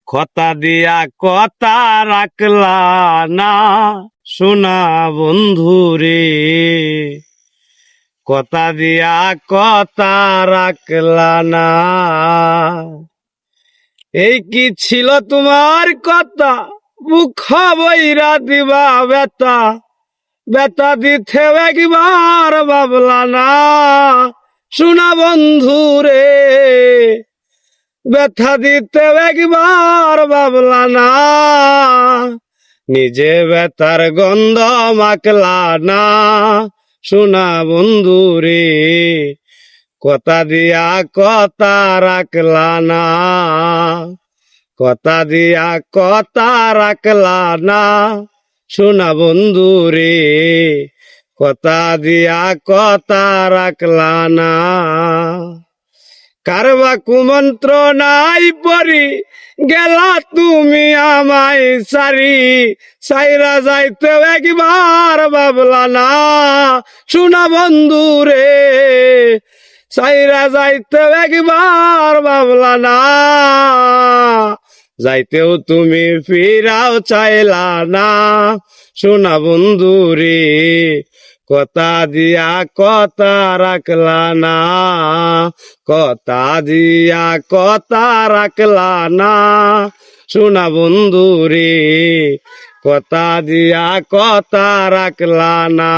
কথা দিয়া কথা রাখলা না সোনা বন্ধুরে, কথা দিয়া কথা রাখলা না। এই কি ছিল তোমার কথা, মুখ বইরা দিবা বেতা, বেতা দিতে একবার ভাবলা না সোনা বন্ধুরে, ব্যথা দিতে একবার ভাবলা না। নিজে ব্যথার গন্ধ মাখলা না সোনা বন্ধুরে, কথা দিয়া কথা রাখলা না, কথা দিয়া কথা রাখলা না সোনা বন্ধুরে, কথা দিয়া কথা রাখলা না। কারবা কুমন্ত্র নাই পরি গেলা তুমি আমায় সারি, সাইরা যাইতে একবার ভাবলা না সোনা বন্ধুরে, সাইরা যাইতে একবার ভাবলা না। যাইতেও তুমি ফিরাও চাইলা না সোনা বন্ধুরে, কথা দিয়া কথা রাখলা না, কথা দিয়া কথা রাখলা না সোনা বন্ধুরে, কথা দিয়া কথা রাখলা না।